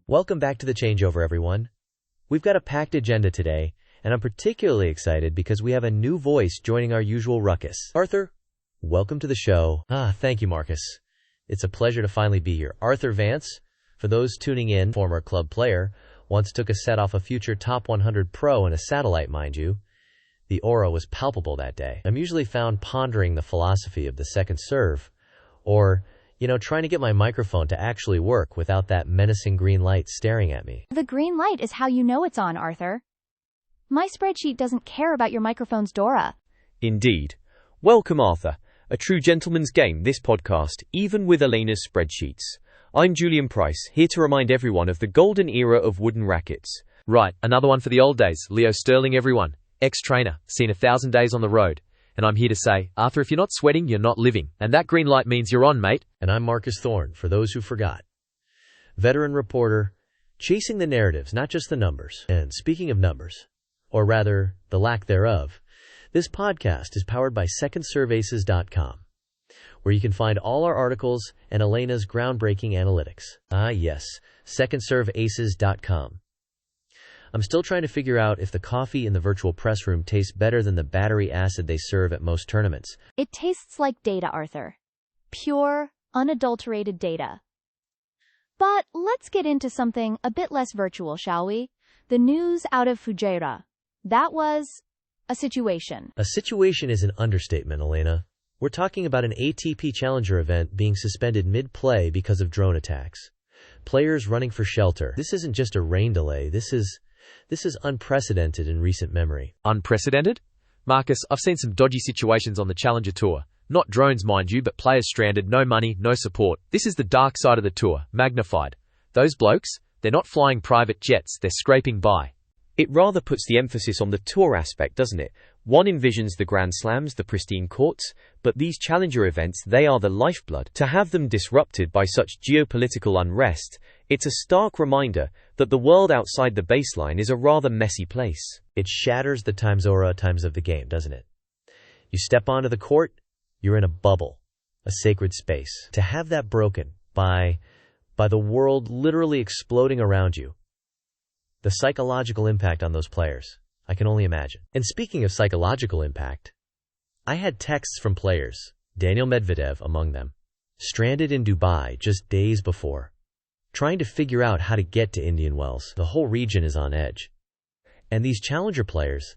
Welcome back to the Changeover, everyone. We've got a packed agenda today, and I'm particularly excited because we have a new voice joining our usual ruckus. Arthur, welcome to the show. Thank you, Marcus. It's a pleasure to finally be here. Arthur Vance, for those tuning in, former club player, once took a set off a future top 100 pro in a satellite, mind you. The aura was palpable that day. I'm usually found pondering the philosophy of the second serve, or trying to get my microphone to actually work without that menacing green light staring at me. The green light is how you know it's on, Arthur. My spreadsheet doesn't care about your microphone's Dora. Indeed. Welcome, Arthur. A true gentleman's game, this podcast, even with Elena's spreadsheets. I'm Julian Price, here to remind everyone of the golden era of wooden rackets. Right, another one for the old days. Leo Sterling, everyone. Ex-trainer, seen 1,000 days on the road. And I'm here to say, Arthur, if you're not sweating, you're not living. And that green light means you're on, mate. And I'm Marcus Thorne, for those who forgot. Veteran reporter, chasing the narratives, not just the numbers. And speaking of numbers, or rather, the lack thereof, this podcast is powered by secondserveaces.com, where you can find all our articles and Elena's groundbreaking analytics. Yes, secondserveaces.com. I'm still trying to figure out if the coffee in the virtual press room tastes better than the battery acid they serve at most tournaments. It tastes like data, Arthur. Pure, unadulterated data. But let's get into something a bit less virtual, shall we? The news out of Fujairah. That was a situation. A situation is an understatement, Elena. We're talking about an ATP Challenger event being suspended mid-play because of drone attacks. Players running for shelter. This isn't just a rain delay. This is unprecedented in recent memory. Unprecedented? Marcus, I've seen some dodgy situations on the Challenger Tour. Not drones, mind you, but players stranded, no money, no support. This is the dark side of the tour, magnified. Those blokes, they're not flying private jets, they're scraping by. It rather puts the emphasis on the tour aspect, doesn't it? One envisions the Grand Slams, the pristine courts, but these Challenger events, they are the lifeblood. To have them disrupted by such geopolitical unrest, it's a stark reminder that the world outside the baseline is a rather messy place. It shatters the times of the game, doesn't it? You step onto the court, you're in a bubble, a sacred space. To have that broken by the world literally exploding around you, the psychological impact on those players, I can only imagine. And speaking of psychological impact, I had texts from players, Daniil Medvedev among them, stranded in Dubai just days before, trying to figure out how to get to Indian Wells. The whole region is on edge. And these Challenger players,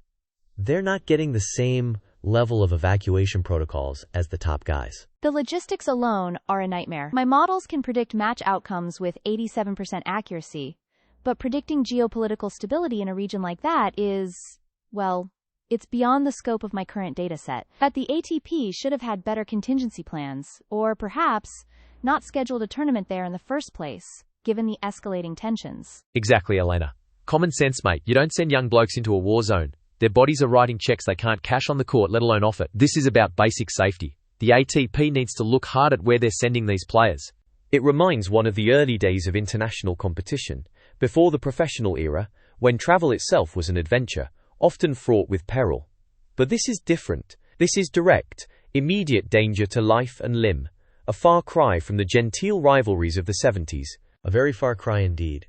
they're not getting the same level of evacuation protocols as the top guys. The logistics alone are a nightmare. My models can predict match outcomes with 87% accuracy, but predicting geopolitical stability in a region like that is, well, it's beyond the scope of my current dataset. But the ATP should have had better contingency plans, or perhaps not scheduled a tournament there in the first place, given the escalating tensions. Exactly, Elena. Common sense, mate. You don't send young blokes into a war zone. Their bodies are writing checks they can't cash on the court, let alone off it. This is about basic safety. The ATP needs to look hard at where they're sending these players. It reminds one of the early days of international competition, before the professional era, when travel itself was an adventure, often fraught with peril. But this is different. This is direct, immediate danger to life and limb, a far cry from the genteel rivalries of the 70s. A very far cry indeed.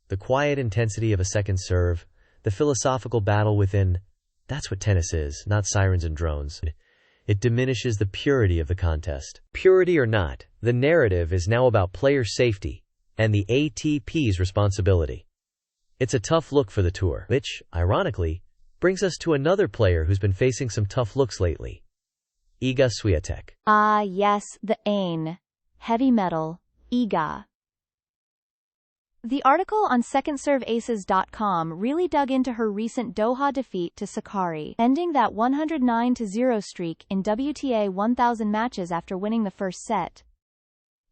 The quiet intensity of a second serve, the philosophical battle within, that's what tennis is, not sirens and drones. It diminishes the purity of the contest. Purity or not, the narrative is now about player safety and the ATP's responsibility. It's a tough look for the tour, which, ironically, brings us to another player who's been facing some tough looks lately. Iga Swiatek. Yes, the AIN. Heavy metal. Iga. The article on secondserveaces.com really dug into her recent Doha defeat to Sakari, ending that 109-0 streak in WTA 1000 matches after winning the first set.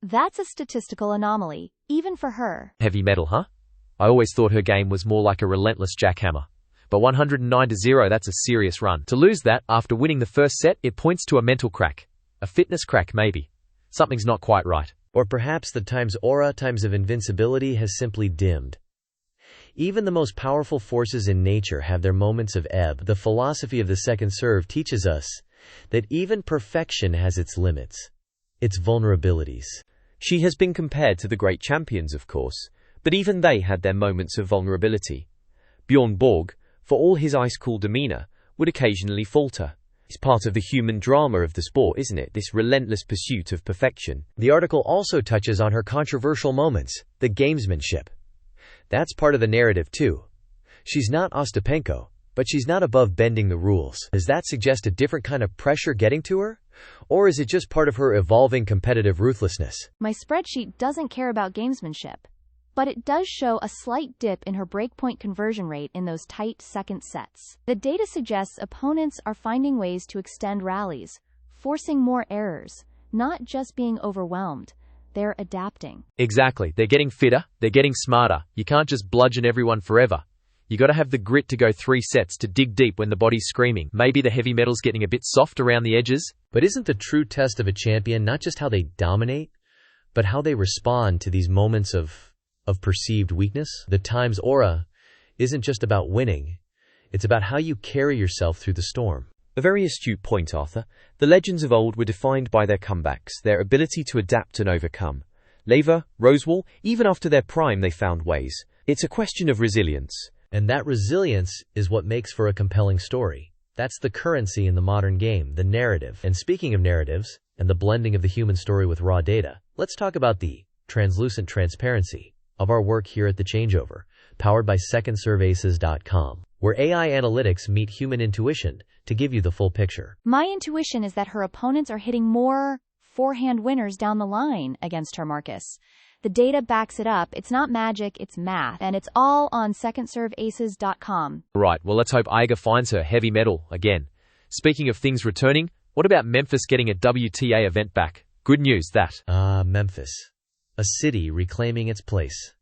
That's a statistical anomaly, even for her. Heavy metal, huh? I always thought her game was more like a relentless jackhammer. But 109-0, that's a serious run. To lose that after winning the first set, it points to a mental crack. A fitness crack, maybe. Something's not quite right. Or perhaps the times of invincibility has simply dimmed. Even the most powerful forces in nature have their moments of ebb. The philosophy of the second serve teaches us that even perfection has its limits, its vulnerabilities. She has been compared to the great champions, of course, But even they had their moments of vulnerability. Bjorn Borg, for all his ice-cool demeanor, would occasionally falter. It's part of the human drama of the sport, isn't it? This relentless pursuit of perfection. The article also touches on her controversial moments, the gamesmanship. That's part of the narrative too. She's not Ostapenko, but she's not above bending the rules. Does that suggest a different kind of pressure getting to her? Or is it just part of her evolving competitive ruthlessness? My spreadsheet doesn't care about gamesmanship, but it does show a slight dip in her breakpoint conversion rate in those tight second sets. The data suggests opponents are finding ways to extend rallies, forcing more errors, not just being overwhelmed. They're adapting. Exactly. They're getting fitter. They're getting smarter. You can't just bludgeon everyone forever. You got to have the grit to go 3 sets, to dig deep when the body's screaming. Maybe the heavy metal's getting a bit soft around the edges. But isn't the true test of a champion not just how they dominate, but how they respond to these moments of perceived weakness? The Times aura isn't just about winning. It's about how you carry yourself through the storm. A very astute point, Arthur. The legends of old were defined by their comebacks, their ability to adapt and overcome. Lever, Rosewall, even after their prime they found ways. It's a question of resilience. And that resilience is what makes for a compelling story. That's the currency in the modern game, the narrative. And speaking of narratives, and the blending of the human story with raw data, let's talk about the translucent transparency of our work here at The Changeover, powered by SecondServeAces.com, where AI analytics meet human intuition to give you the full picture. My intuition is that her opponents are hitting more forehand winners down the line against her, Marcus. The data backs it up. It's not magic, it's math, and it's all on SecondServeAces.com. Right, well let's hope Iga finds her heavy metal again. Speaking of things returning, what about Memphis getting a WTA event back? Good news, that. Memphis. A city reclaiming its place.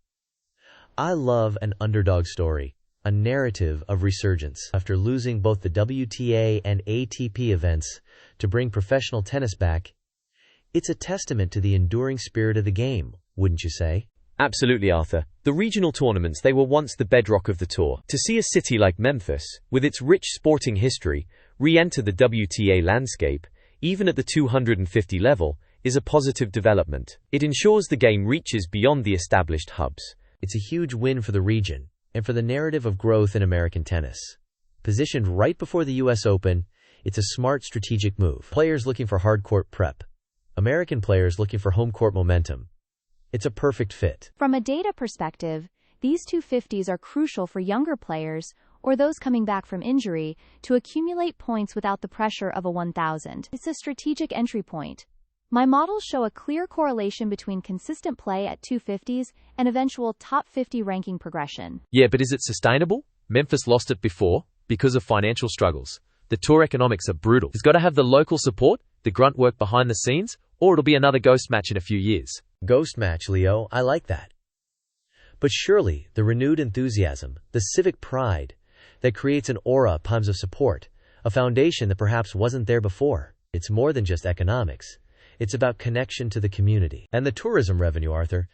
I love an underdog story, a narrative of resurgence. After losing both the WTA and ATP events to bring professional tennis back, it's a testament to the enduring spirit of the game, wouldn't you say? Absolutely, Arthur. The regional tournaments, they were once the bedrock of the tour. To see a city like Memphis, with its rich sporting history, re-enter the WTA landscape, even at the 250 level, is a positive development. It ensures the game reaches beyond the established hubs. It's a huge win for the region, and for the narrative of growth in American tennis. Positioned right before the US Open, it's a smart strategic move. Players looking for hard-court prep. American players looking for home-court momentum. It's a perfect fit. From a data perspective, these 250s are crucial for younger players or those coming back from injury to accumulate points without the pressure of a 1000. It's a strategic entry point. My models show a clear correlation between consistent play at 250s and eventual top 50 ranking progression. Yeah, but is it sustainable? Memphis lost it before because of financial struggles. The tour economics are brutal. It's got to have the local support, the grunt work behind the scenes, or it'll be another ghost match in a few years. Ghost match, Leo. I like that. But surely, the renewed enthusiasm, the civic pride that creates an aura of times of support, a foundation that perhaps wasn't there before. It's more than just economics. It's about connection to the community. And the tourism revenue, Arthur.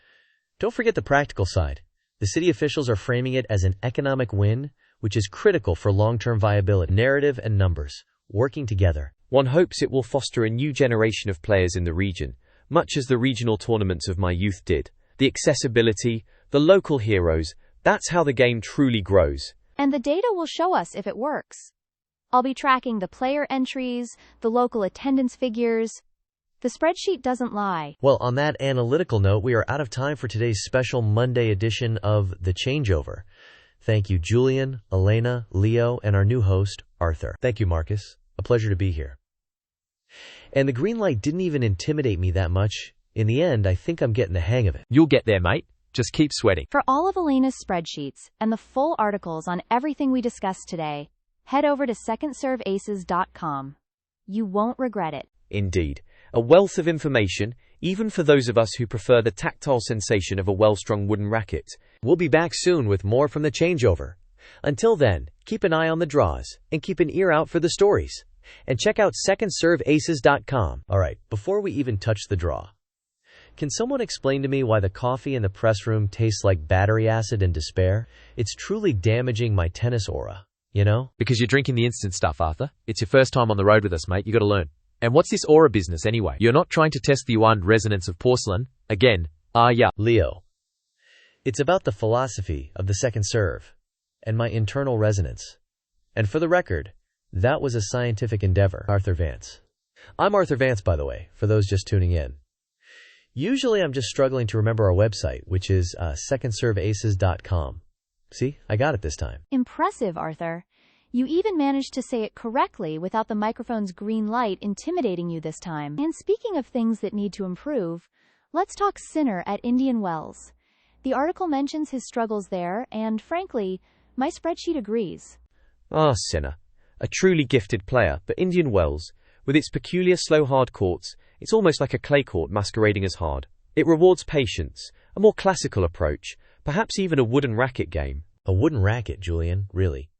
Don't forget the practical side. The city officials are framing it as an economic win, which is critical for long-term viability. Narrative and numbers, working together. One hopes it will foster a new generation of players in the region, much as the regional tournaments of my youth did. The accessibility, the local heroes, that's how the game truly grows. And the data will show us if it works. I'll be tracking the player entries, the local attendance figures. The spreadsheet doesn't lie. Well, on that analytical note, we are out of time for today's special Monday edition of The Changeover. Thank you, Julian, Elena, Leo, and our new host, Arthur. Thank you, Marcus. A pleasure to be here. And the green light didn't even intimidate me that much. In the end, I think I'm getting the hang of it. You'll get there, mate. Just keep sweating. For all of Elena's spreadsheets and the full articles on everything we discussed today, head over to SecondServeAces.com. You won't regret it. Indeed. A wealth of information, even for those of us who prefer the tactile sensation of a well-strung wooden racket. We'll be back soon with more from The Changeover. Until then, keep an eye on the draws and keep an ear out for the stories. And check out SecondServeAces.com. All right, before we even touch the draw, can someone explain to me why the coffee in the press room tastes like battery acid and despair? It's truly damaging my tennis aura, you know? Because you're drinking the instant stuff, Arthur. It's your first time on the road with us, mate. You got to learn. And what's this aura business anyway? You're not trying to test the yuan resonance of porcelain? Again, are ya? Leo, It's about the philosophy of the second serve and my internal resonance. And for the record, that was a scientific endeavor. Arthur Vance. I'm Arthur Vance, by the way, for those just tuning in. Usually I'm just struggling to remember our website, which is secondserveaces.com. See, I got it this time. Impressive, Arthur. You even managed to say it correctly without the microphone's green light intimidating you this time. And speaking of things that need to improve, let's talk Sinner at Indian Wells. The article mentions his struggles there, and frankly, my spreadsheet agrees. Sinner. A truly gifted player, but Indian Wells, with its peculiar slow hard courts, it's almost like a clay court masquerading as hard. It rewards patience, a more classical approach, perhaps even a wooden racket game. A wooden racket, Julian, really?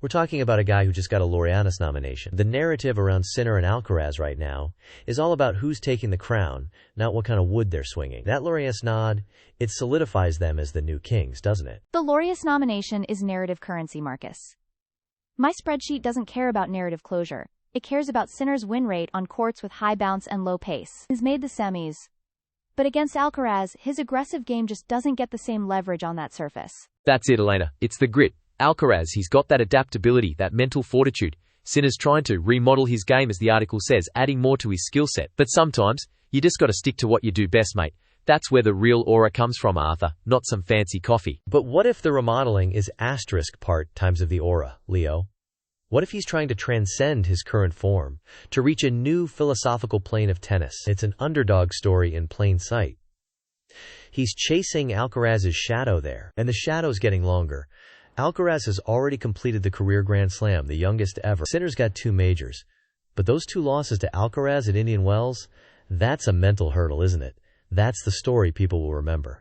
We're talking about a guy who just got a Laureanis nomination. The narrative around Sinner and Alcaraz right now is all about who's taking the crown, not what kind of wood they're swinging. That Laureanis nod, it solidifies them as the new kings, doesn't it? The Laureanis nomination is narrative currency, Marcus. My spreadsheet doesn't care about narrative closure. It cares about Sinner's win rate on courts with high bounce and low pace. He's made the semis. But against Alcaraz, his aggressive game just doesn't get the same leverage on that surface. That's it, Elena. It's the grit. Alcaraz, he's got that adaptability, that mental fortitude. Sinner's trying to remodel his game, as the article says, adding more to his skill set. But sometimes, you just got to stick to what you do best, mate. That's where the real aura comes from, Arthur, not some fancy coffee. But what if the remodeling is asterisk part times of the aura, Leo? What if he's trying to transcend his current form, to reach a new philosophical plane of tennis? It's an underdog story in plain sight. He's chasing Alcaraz's shadow there, and the shadow's getting longer. Alcaraz has already completed the career Grand Slam, the youngest ever. Sinner's got 2 majors. But those 2 losses to Alcaraz at Indian Wells, that's a mental hurdle, isn't it? That's the story people will remember.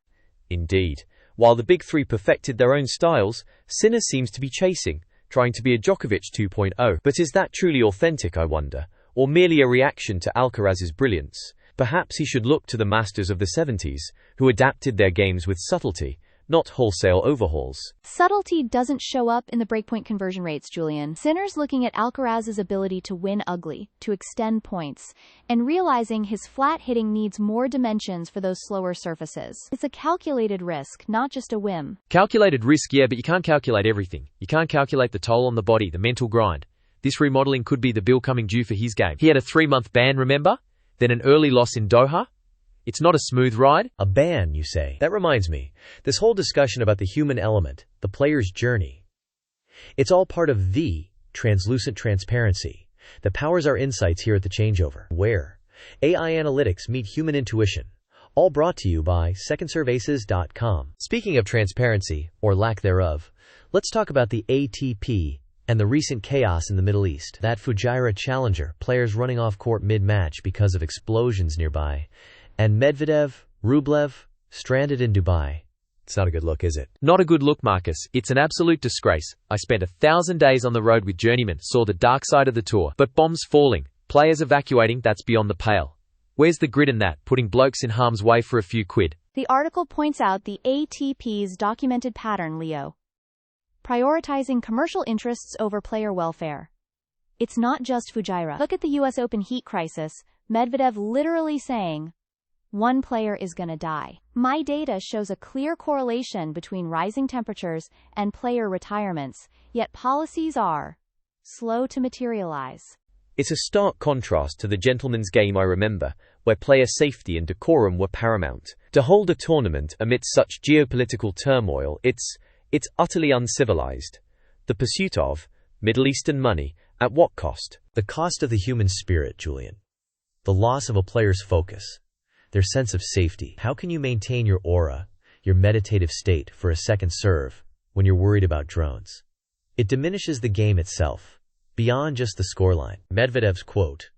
Indeed. While the big 3 perfected their own styles, Sinner seems to be chasing, trying to be a Djokovic 2.0. But is that truly authentic, I wonder? Or merely a reaction to Alcaraz's brilliance? Perhaps he should look to the masters of the 70s, who adapted their games with subtlety, not wholesale overhauls. Subtlety doesn't show up in the breakpoint conversion rates, Julian. Sinner's looking at Alcaraz's ability to win ugly, to extend points, and realizing his flat hitting needs more dimensions for those slower surfaces. It's a calculated risk, not just a whim. Calculated risk, yeah, but you can't calculate everything. You can't calculate the toll on the body, the mental grind. This remodeling could be the bill coming due for his game. He had a 3-month ban, remember? Then an early loss in Doha? It's not a smooth ride. A ban, you say? That reminds me, this whole discussion about the human element, the player's journey. It's all part of the translucent transparency that powers our insights here at the Changeover, where AI analytics meet human intuition. All brought to you by secondserveaces.com. Speaking of transparency, or lack thereof, let's talk about the ATP and the recent chaos in the Middle East. That Fujairah Challenger, players running off court mid-match because of explosions nearby. And Medvedev, Rublev, stranded in Dubai. It's not a good look, is it? Not a good look, Marcus. It's an absolute disgrace. I spent 1,000 days on the road with journeymen, saw the dark side of the tour. But bombs falling, players evacuating, that's beyond the pale. Where's the grit in that, putting blokes in harm's way for a few quid? The article points out the ATP's documented pattern, Leo. Prioritizing commercial interests over player welfare. It's not just Fujairah. Look at the US Open heat crisis, Medvedev literally saying, "One player is gonna die." My data shows a clear correlation between rising temperatures and player retirements, yet policies are slow to materialize. It's a stark contrast to the gentleman's game I remember, where player safety and decorum were paramount. To hold a tournament amidst such geopolitical turmoil, it's utterly uncivilized. The pursuit of Middle Eastern money, at what cost? The cost of the human spirit, Julian. The loss of a player's focus. Their sense of safety. How can you maintain your aura, your meditative state for a second serve when you're worried about drones? It diminishes the game itself, beyond just the scoreline. Medvedev's quote,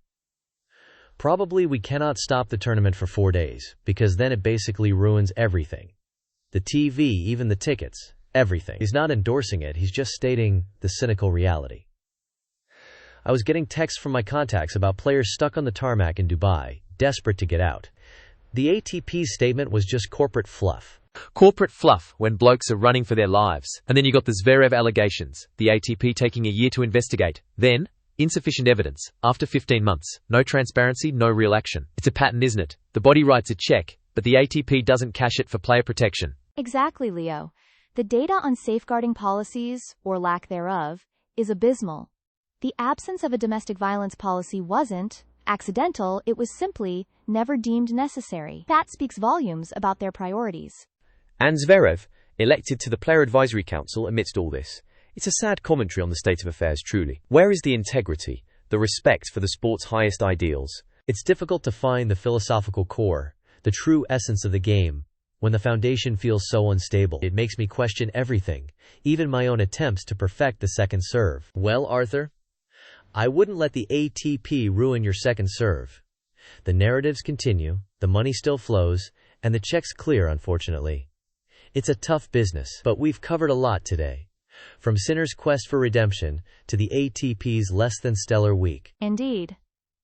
"Probably we cannot stop the tournament for 4 days, because then it basically ruins everything. The TV, even the tickets, everything." He's not endorsing it, he's just stating the cynical reality. I was getting texts from my contacts about players stuck on the tarmac in Dubai, desperate to get out. The ATP's statement was just corporate fluff. Corporate fluff when blokes are running for their lives. And then you got the Zverev allegations, the ATP taking a year to investigate. Then, insufficient evidence. After 15 months, no transparency, no real action. It's a pattern, isn't it? The body writes a check, but the ATP doesn't cash it for player protection. Exactly, Leo. The data on safeguarding policies, or lack thereof, is abysmal. The absence of a domestic violence policy wasn't accidental, it was simply never deemed necessary. That speaks volumes about their priorities. And Zverev, elected to the Player Advisory Council amidst all this. It's a sad commentary on the state of affairs, truly. Where is the integrity, the respect for the sport's highest ideals? It's difficult to find the philosophical core, the true essence of the game, when the foundation feels so unstable. It makes me question everything, even my own attempts to perfect the second serve. Well, Arthur, I wouldn't let the ATP ruin your second serve. The narratives continue, the money still flows, and the check's clear, unfortunately. It's a tough business, but we've covered a lot today. From Sinner's quest for redemption to the ATP's less-than-stellar week. Indeed.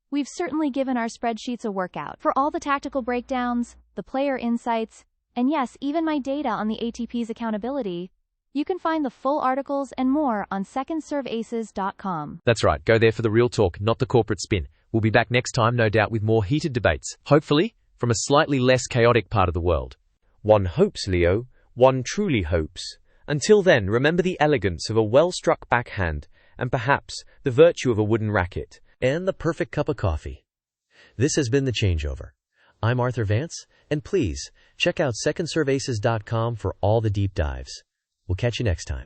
We've certainly given our spreadsheets a workout. For all the tactical breakdowns, the player insights, and yes, even my data on the ATP's accountability, you can find the full articles and more on secondserveaces.com. That's right, go there for the real talk, not the corporate spin. We'll be back next time, no doubt, with more heated debates, hopefully from a slightly less chaotic part of the world. One hopes, Leo, one truly hopes. Until then, remember the elegance of a well-struck backhand, and perhaps the virtue of a wooden racket. And the perfect cup of coffee. This has been The Changeover. I'm Arthur Vance, and please check out secondserveaces.com for all the deep dives. We'll catch you next time.